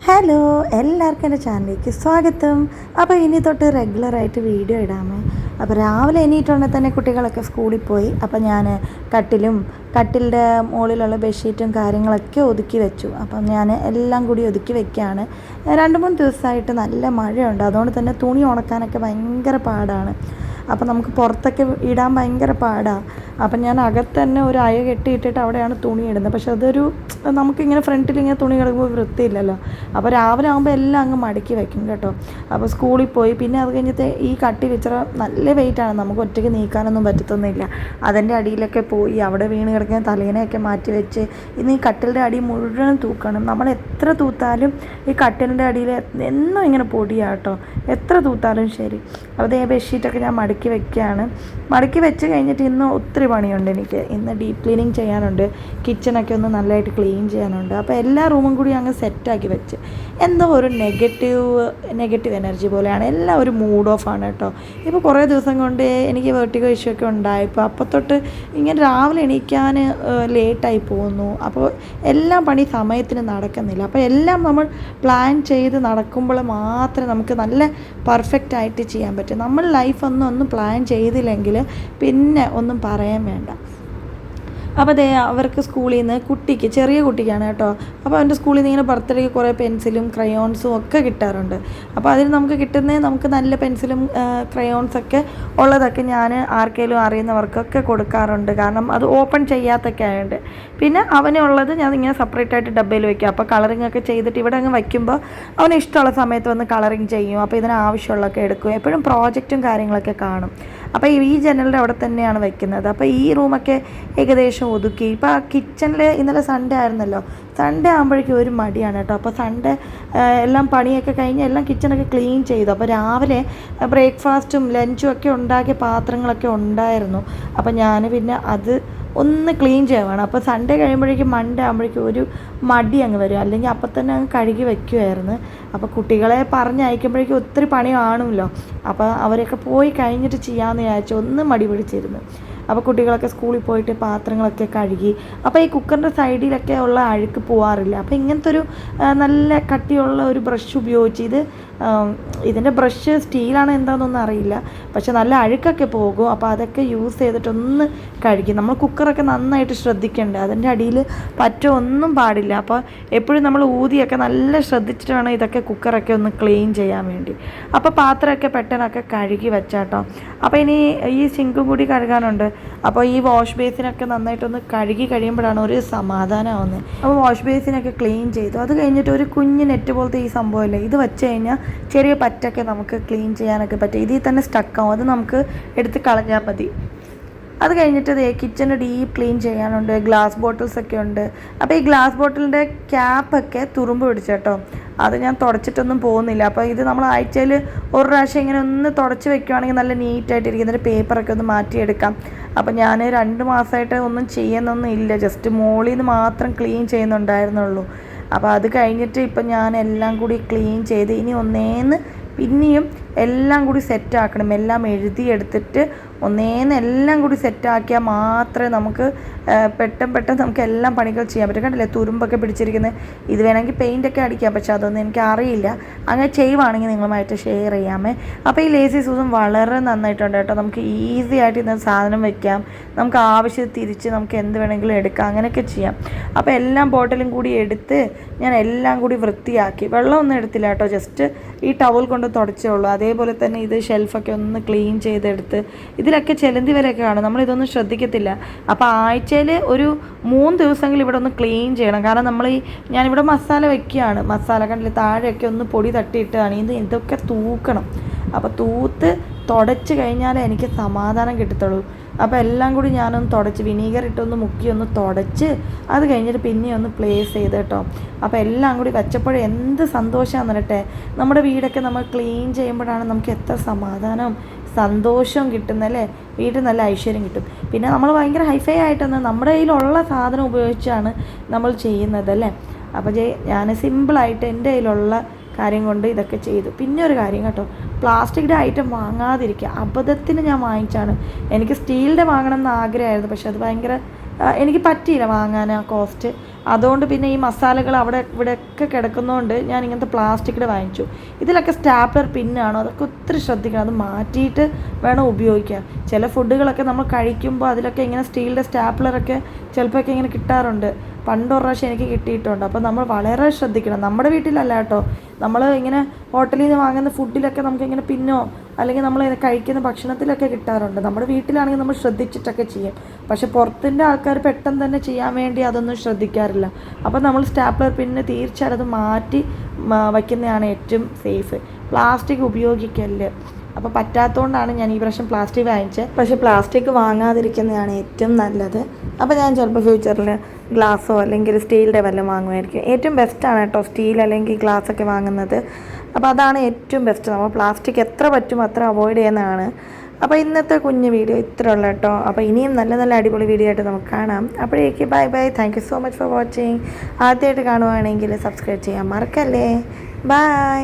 Hello, എല്ലാവർക്കും എൻ്റെ ചാനലിലേക്ക് സ്വാഗതം. അപ്പോൾ ഇനി തൊട്ട് റെഗുലറായിട്ട് വീഡിയോ ഇടാമേ. അപ്പോൾ രാവിലെ എണീറ്റുണ്ടെങ്കിൽ തന്നെ കുട്ടികളൊക്കെ സ്കൂളിൽ പോയി. അപ്പോൾ ഞാൻ കട്ടിലിൻ്റെ മുകളിലുള്ള ബെഡ്ഷീറ്റും കാര്യങ്ങളൊക്കെ ഒതുക്കി വെച്ചു. അപ്പം ഞാൻ എല്ലാം കൂടി ഒതുക്കി വെക്കുകയാണ്. 2-3 ദിവസമായിട്ട് നല്ല മഴയുണ്ട്, അതുകൊണ്ട് തന്നെ തുണി ഉണക്കാനൊക്കെ ഭയങ്കര പാടാണ്. അപ്പോൾ നമുക്ക് പുറത്തൊക്കെ ഇടാൻ ഭയങ്കര പാടാണ്. അപ്പം ഞാൻ അകത്ത് തന്നെ ഒരു അയ കെട്ടിയിട്ടിട്ട് അവിടെയാണ് തുണി ഇടുന്നത്. പക്ഷെ അതൊരു നമുക്കിങ്ങനെ ഫ്രണ്ടിൽ ഇങ്ങനെ തുണി കിടക്കുമ്പോൾ വൃത്തിയില്ലല്ലോ. അപ്പോൾ രാവിലെ ആകുമ്പോൾ എല്ലാം അങ്ങ് മടക്കി വയ്ക്കും കേട്ടോ. അപ്പോൾ സ്കൂളിൽ പോയി. പിന്നെ അത് കഴിഞ്ഞിട്ട് ഈ കട്ടിൽ ഇച്ചിരി നല്ല വെയിറ്റാണ്, നമുക്ക് ഒറ്റയ്ക്ക് നീക്കാനൊന്നും പറ്റത്തൊന്നുമില്ല. അതിൻ്റെ അടിയിലൊക്കെ പോയി അവിടെ വീണ് കിടക്കുന്ന തലേനെയൊക്കെ മാറ്റി വെച്ച് ഇന്ന് ഈ കട്ടിലിൻ്റെ അടി മുഴുവൻ തൂക്കണം. നമ്മൾ എത്ര തൂത്താലും ഈ കട്ടിലിൻ്റെ അടിയിൽ എന്നും ഇങ്ങനെ പൊടിയാണ് കേട്ടോ, എത്ര തൂത്താലും ശരി. അപ്പോൾ ഈ ബെഡ്ഷീറ്റൊക്കെ ഞാൻ മടക്കി വെക്കുകയാണ്. മടക്കി വെച്ച് കഴിഞ്ഞിട്ട് ഇന്ന് ഒത്തിരി പണിയുണ്ട് എനിക്ക്. ഇന്ന് ഡീപ്പ് ക്ലീനിങ് ചെയ്യാനുണ്ട്, കിച്ചണൊക്കെ ഒന്ന് നല്ലതായിട്ട് ക്ലീൻ ചെയ്യാനുണ്ട്. അപ്പോൾ എല്ലാ റൂമും കൂടി അങ്ങ് സെറ്റാക്കി വെച്ച് എന്തോ ഒരു നെഗറ്റീവ് എനർജി പോലെയാണ്, എല്ലാം ഒരു മൂഡ് ഓഫ് ആണ് കേട്ടോ. ഇപ്പോൾ കുറേ ദിവസം കൊണ്ട് എനിക്ക് വെർട്ടിഗോ ഇഷ്യൂ ഒക്കെ ഉണ്ടായപ്പോൾ അപ്പോൾ തൊട്ട് ഇങ്ങനെ രാവിലെ എണീക്കാൻ ലേറ്റായി പോകുന്നു. അപ്പോൾ എല്ലാം പണി സമയത്തിന് നടക്കുന്നില്ല. അപ്പോൾ എല്ലാം നമ്മൾ പ്ലാൻ ചെയ്ത് നടക്കുമ്പോൾ മാത്രമേ നമുക്ക് നല്ല പെർഫെക്റ്റ് ആയിട്ട് ചെയ്യാൻ പറ്റും. നമ്മൾ ലൈഫ് ഒന്നും പ്ലാൻ ചെയ്തില്ലെങ്കിൽ പിന്നെ ഒന്നും പറയാൻ വേണ്ട. അപ്പോൾ അവർക്ക് സ്കൂളിൽ നിന്ന് ചെറിയ കുട്ടിക്കാണ് കേട്ടോ. അപ്പോൾ അവൻ്റെ സ്കൂളിൽ നിന്ന് ഇങ്ങനെ ബർത്ത്ഡേക്ക് കുറേ പെൻസിലും ക്രയോൺസും ഒക്കെ കിട്ടാറുണ്ട്. അപ്പോൾ അതിൽ നമുക്ക് നല്ല പെൻസിലും ക്രയോൺസൊക്കെ ഉള്ളതൊക്കെ ഞാൻ ആർക്കെങ്കിലും അറിയുന്നവർക്കൊക്കെ കൊടുക്കാറുണ്ട്. കാരണം അത് ഓപ്പൺ ചെയ്യാത്തൊക്കെ ആയതുകൊണ്ട്. പിന്നെ അവനുള്ളത് ഞാൻ ഇങ്ങനെ സെപ്പറേറ്റ് ആയിട്ട് ഡബ്ബയിൽ വയ്ക്കും. അപ്പോൾ കളറിങ് ഒക്കെ ചെയ്തിട്ട് ഇവിടെ അങ്ങ് വയ്ക്കുമ്പോൾ അവന് ഇഷ്ടമുള്ള സമയത്ത് വന്ന് കളറിങ് ചെയ്യും. അപ്പോൾ ഇതിന് ആവശ്യമുള്ളതൊക്കെ എടുക്കും. എപ്പോഴും പ്രോജക്റ്റും കാര്യങ്ങളൊക്കെ കാണും. അപ്പോൾ ഈ ജനലിൻ്റെ അവിടെ തന്നെയാണ് വയ്ക്കുന്നത്. അപ്പോൾ ഈ റൂമൊക്കെ ഏകദേശം ഒതുക്കി. ഇപ്പോൾ ആ കിച്ചണിൽ ഇന്നലെ സൺഡേ ആയിരുന്നല്ലോ, സൺഡേ ആകുമ്പോഴേക്കും ഒരു മടിയാണ് കേട്ടോ. അപ്പോൾ സൺഡേ എല്ലാം പണിയൊക്കെ കഴിഞ്ഞ് എല്ലാം കിച്ചണൊക്കെ ക്ലീൻ ചെയ്തു. അപ്പോൾ രാവിലെ ബ്രേക്ക്ഫാസ്റ്റും ലഞ്ചും ഒക്കെ ഉണ്ടാക്കിയ പാത്രങ്ങളൊക്കെ ഉണ്ടായിരുന്നു. അപ്പോൾ ഞാൻ പിന്നെ അത് ഒന്ന് ക്ലീൻ ചെയ്യുവാണ്. അപ്പോൾ സൺഡേ കഴിയുമ്പോഴേക്കും മൺഡേ ആകുമ്പോഴേക്കും ഒരു മടി അങ്ങ് വരും, അല്ലെങ്കിൽ അപ്പം തന്നെ അങ്ങ് കഴുകി വയ്ക്കുമായിരുന്നു. അപ്പോൾ കുട്ടികളെ പറഞ്ഞയക്കുമ്പോഴേക്കും ഒത്തിരി പണി കാണുമല്ലോ. അപ്പോൾ അവരൊക്കെ പോയി കഴിഞ്ഞിട്ട് ചെയ്യാമെന്ന് വിചാരിച്ചു, ഒന്ന് മടി പിടിച്ചിരുന്നു. അപ്പോൾ കുട്ടികളൊക്കെ സ്കൂളിൽ പോയിട്ട് പാത്രങ്ങളൊക്കെ കഴുകി. അപ്പോൾ ഈ കുക്കറിൻ്റെ സൈഡിലൊക്കെ ഉള്ള അഴുക്ക് പോകാറില്ല. അപ്പോൾ ഇങ്ങനത്തെ ഒരു നല്ല കട്ടിയുള്ള ഒരു ബ്രഷ് ഉപയോഗിച്ച് ഇതിൻ്റെ ബ്രഷ് സ്റ്റീലാണ് എന്താണെന്നൊന്നും അറിയില്ല, പക്ഷെ നല്ല അഴുക്കൊക്കെ പോകും. അപ്പോൾ അതൊക്കെ യൂസ് ചെയ്തിട്ടൊന്ന് കഴുകി. നമ്മൾ കുക്കറൊക്കെ നന്നായിട്ട് ശ്രദ്ധിക്കേണ്ടത്, അതിൻ്റെ അടിയിൽ ഒന്നും പാടില്ല. അപ്പോൾ എപ്പോഴും നമ്മൾ ഊതിയൊക്കെ നല്ല ശ്രദ്ധിച്ചിട്ട് വേണം ഇതൊക്കെ കുക്കറൊക്കെ ഒന്ന് ക്ലീൻ ചെയ്യാൻ വേണ്ടി. അപ്പോൾ പാത്രമൊക്കെ പെട്ടെന്നൊക്കെ കഴുകി വെച്ചാട്ടോ. അപ്പോൾ ഇനി ഈ സിങ്കും കൂടി കഴുകാനുണ്ട്. അപ്പോൾ ഈ വാഷ് ബേസിനൊക്കെ നന്നായിട്ടൊന്ന് കഴുകി കഴിയുമ്പോഴാണ് ഒരു സമാധാനമാവുന്നത്. അപ്പോൾ വാഷ് ബേസിനൊക്കെ ക്ലീൻ ചെയ്തു. അത് കഴിഞ്ഞിട്ട് ഒരു കുഞ്ഞ് നെറ്റ് പോലത്തെ ഈ സംഭവമില്ലേ, ഇത് വെച്ച് കഴിഞ്ഞാൽ ചെറിയ പറ്റൊക്കെ നമുക്ക് ക്ലീൻ ചെയ്യാനൊക്കെ പറ്റും. ഇതിൽ തന്നെ സ്റ്റക്കാവും, അത് നമുക്ക് എടുത്ത് കളഞ്ഞാൽ മതി. അത് കഴിഞ്ഞിട്ട് കിച്ചണ് ഡീപ്പ് ക്ലീൻ ചെയ്യാനുണ്ട്. ഗ്ലാസ് ബോട്ടിൽസൊക്കെ ഉണ്ട്. അപ്പോൾ ഈ ഗ്ലാസ് ബോട്ടിലിൻ്റെ ക്യാപ്പൊക്കെ തുറുമ്പ് പിടിച്ചു കേട്ടോ. അത് ഞാൻ തുടച്ചിട്ടൊന്നും പോകുന്നില്ല. അപ്പോൾ ഇത് നമ്മൾ ആഴ്ചയിൽ ഒരു പ്രാവശ്യം ഇങ്ങനെ ഒന്ന് തുടച്ച് വെക്കുകയാണെങ്കിൽ നല്ല നീറ്റായിട്ടിരിക്കും. എന്നിട്ട് പേപ്പറൊക്കെ ഒന്ന് മാറ്റിയെടുക്കാം. അപ്പോൾ ഞാൻ 2 മാസമായിട്ട് ഒന്നും ചെയ്യുന്നൊന്നും ഇല്ല, ജസ്റ്റ് മോളിൽ നിന്ന് മാത്രം ക്ലീൻ ചെയ്യുന്നുണ്ടായിരുന്നുള്ളൂ. അപ്പോൾ അത് കഴിഞ്ഞിട്ട് ഇപ്പം ഞാൻ എല്ലാം കൂടി ക്ലീൻ ചെയ്ത് ഇനി പിന്നെയും എല്ലാം കൂടി സെറ്റാക്കണം. എല്ലാം എഴുതിയെടുത്തിട്ട് എല്ലാം കൂടി സെറ്റാക്കിയാൽ മാത്രമേ നമുക്ക് പെട്ടെന്ന് നമുക്ക് എല്ലാം പണികൾ ചെയ്യാൻ പറ്റും. കണ്ടില്ലേ, തുരുമ്പൊക്കെ പിടിച്ചിരിക്കുന്നത്. ഇത് വേണമെങ്കിൽ പെയിൻ്റൊക്കെ അടിക്കാം, പക്ഷെ അതൊന്നും എനിക്ക് അറിയില്ല. അങ്ങനെ ചെയ്യുവാണെങ്കിൽ നിങ്ങളുമായിട്ട് ഷെയർ ചെയ്യാമേ. അപ്പോൾ ഈ ലേസി സൂസൻ വളരെ നന്നായിട്ടുണ്ട് കേട്ടോ. നമുക്ക് ഈസി ആയിട്ട് ഇന്ന സാധനം വെക്കാം, നമുക്ക് ആവശ്യത്തിൽ തിരിച്ച് നമുക്ക് എന്ത് വേണമെങ്കിലും എടുക്കാം, അങ്ങനെയൊക്കെ ചെയ്യാം. അപ്പോൾ എല്ലാം ബോട്ടിലും കൂടി എടുത്ത് ഞാൻ എല്ലാം കൂടി വൃത്തിയാക്കി. വെള്ളമൊന്നും എടുത്തില്ല കേട്ടോ, ജസ്റ്റ് ഈ ടവൽ കൊണ്ട് തുടച്ചേ ഉള്ളൂ. അതേപോലെ തന്നെ ഇത് ഷെൽഫൊക്കെ ഒന്ന് ക്ലീൻ ചെയ്തെടുത്ത് ഇതിലൊക്കെ ചെലന്തി വരെയൊക്കെ കാണും, നമ്മളിതൊന്നും ശ്രദ്ധിക്കത്തില്ല. അപ്പോൾ ആഴ്ചയിൽ ഒരു 3 ദിവസമെങ്കിലും ഇവിടെ ഒന്ന് ക്ലീൻ ചെയ്യണം. കാരണം ഞാനിവിടെ മസാല വെക്കുകയാണ്. മസാല കണ്ടില്ല, താഴെയൊക്കെ ഒന്ന് പൊടി തട്ടിയിട്ടാണ് ഇതൊക്കെ തൂക്കണം. അപ്പോൾ തൂത്ത് തുടച്ച് കഴിഞ്ഞാലേ എനിക്ക് സമാധാനം കിട്ടത്തുള്ളൂ. അപ്പോൾ എല്ലാം കൂടി ഞാനൊന്ന് തുടച്ച് വിനീഗർ ഇട്ടൊന്ന് മുക്കി ഒന്ന് തുടച്ച് അത് കഴിഞ്ഞിട്ട് പിന്നെ ഒന്ന് പ്ലേസ് ചെയ്ത് കേട്ടോ. അപ്പോൾ എല്ലാം കൂടി വെച്ചപ്പോഴേ എന്ത് സന്തോഷമാണെന്ന് പറയട്ടെ. നമ്മുടെ വീടൊക്കെ നമ്മൾ ക്ലീൻ ചെയ്യുമ്പോഴാണ് നമുക്ക് എത്ര സമാധാനവും സന്തോഷവും കിട്ടുന്നല്ലേ. വീട്ടിൽ നല്ല ഐശ്വര്യം കിട്ടും. പിന്നെ നമ്മൾ ഭയങ്കര ഹൈഫൈ ആയിട്ടൊന്നും നമ്മുടെ കയ്യിലുള്ള സാധനം ഉപയോഗിച്ചാണ് നമ്മൾ ചെയ്യുന്നതല്ലേ. അപ്പോൾ ഞാൻ സിമ്പിളായിട്ട് എൻ്റെ കയ്യിലുള്ള കാര്യം കൊണ്ട് ഇതൊക്കെ ചെയ്തു. പിന്നെ ഒരു കാര്യം കേട്ടോ, പ്ലാസ്റ്റിക്കിൻ്റെ ഐറ്റം വാങ്ങാതിരിക്കുക. അബദ്ധത്തിന് ഞാൻ വാങ്ങിച്ചാണ്. എനിക്ക് സ്റ്റീലിൻ്റെ വാങ്ങണം എന്ന് ആഗ്രഹമായിരുന്നു, പക്ഷെ അത് ഭയങ്കര എനിക്ക് പറ്റിയില്ല വാങ്ങാൻ ആ കോസ്റ്റ്. അതുകൊണ്ട് പിന്നെ ഈ മസാലകൾ അവിടെ ഇവിടെയൊക്കെ കിടക്കുന്നതുകൊണ്ട് ഞാൻ ഇങ്ങനത്തെ പ്ലാസ്റ്റിക്കിൻ്റെ വാങ്ങിച്ചു. ഇതിലൊക്കെ സ്റ്റാപ്ലർ പിന്നാണോ, അതൊക്കെ ഒത്തിരി ശ്രദ്ധിക്കണം. അത് മാറ്റിയിട്ട് വേണം ഉപയോഗിക്കാൻ. ചില ഫുഡുകളൊക്കെ നമ്മൾ കഴിക്കുമ്പോൾ അതിലൊക്കെ ഇങ്ങനെ സ്റ്റീലിൻ്റെ സ്റ്റാപ്ലറൊക്കെ ചിലപ്പോഴൊക്കെ ഇങ്ങനെ കിട്ടാറുണ്ട്. പണ്ടൊരു പ്രാവശ്യം എനിക്ക് കിട്ടിയിട്ടുണ്ട്. അപ്പോൾ നമ്മൾ വളരെ ശ്രദ്ധിക്കണം. നമ്മുടെ വീട്ടിലല്ല കേട്ടോ, നമ്മൾ ഇങ്ങനെ ഹോട്ടലിൽ നിന്ന് വാങ്ങുന്ന ഫുഡിലൊക്കെ നമുക്കിങ്ങനെ പിന്നോ അല്ലെങ്കിൽ നമ്മൾ കഴിക്കുന്ന ഭക്ഷണത്തിലൊക്കെ കിട്ടാറുണ്ട്. നമ്മുടെ വീട്ടിലാണെങ്കിൽ നമ്മൾ ശ്രദ്ധിച്ചിട്ടൊക്കെ ചെയ്യും. പക്ഷെ പുറത്തിൻ്റെ ആൾക്കാർ പെട്ടെന്ന് തന്നെ ചെയ്യാൻ വേണ്ടി അതൊന്നും ശ്രദ്ധിക്കാറില്ല. അപ്പോൾ നമ്മൾ സ്റ്റാപ്ലർ പിന്നെ തീർച്ചയായിട്ടും അത് മാറ്റി വയ്ക്കുന്നതാണ് ഏറ്റവും സേഫ്. പ്ലാസ്റ്റിക് ഉപയോഗിക്കല്. അപ്പോൾ പറ്റാത്തതുകൊണ്ടാണ് ഞാൻ ഈ പ്രാവശ്യം പ്ലാസ്റ്റിക് വാങ്ങിച്ചത്. പക്ഷേ പ്ലാസ്റ്റിക് വാങ്ങാതിരിക്കുന്നതാണ് ഏറ്റവും നല്ലത്. അപ്പോൾ ഞാൻ ചിലപ്പോൾ ഫ്യൂച്ചറിൽ ഗ്ലാസ്സോ അല്ലെങ്കിൽ സ്റ്റീലിൻ്റെ വല്ലതും വാങ്ങുമായിരിക്കും. ഏറ്റവും ബെസ്റ്റാണ് കേട്ടോ സ്റ്റീൽ അല്ലെങ്കിൽ ഗ്ലാസ്സൊക്കെ വാങ്ങുന്നത്. അപ്പോൾ അതാണ് ഏറ്റവും ബെസ്റ്റ്. നമ്മൾ പ്ലാസ്റ്റിക് എത്ര പറ്റും അത്ര അവോയ്ഡ് ചെയ്യുന്നതാണ്. അപ്പോൾ ഇന്നത്തെ കുഞ്ഞു വീഡിയോ ഇത്ര ഉള്ളൂ കേട്ടോ. അപ്പോൾ ഇനിയും നല്ല നല്ല അടിപൊളി വീഡിയോ ആയിട്ട് നമുക്ക് കാണാം. അപ്പോഴേക്ക് bye bye. Thank you so much for watching. ആദ്യമായിട്ട് കാണുവാണെങ്കിൽ സബ്സ്ക്രൈബ് ചെയ്യാൻ മറക്കല്ലേ. ബൈ.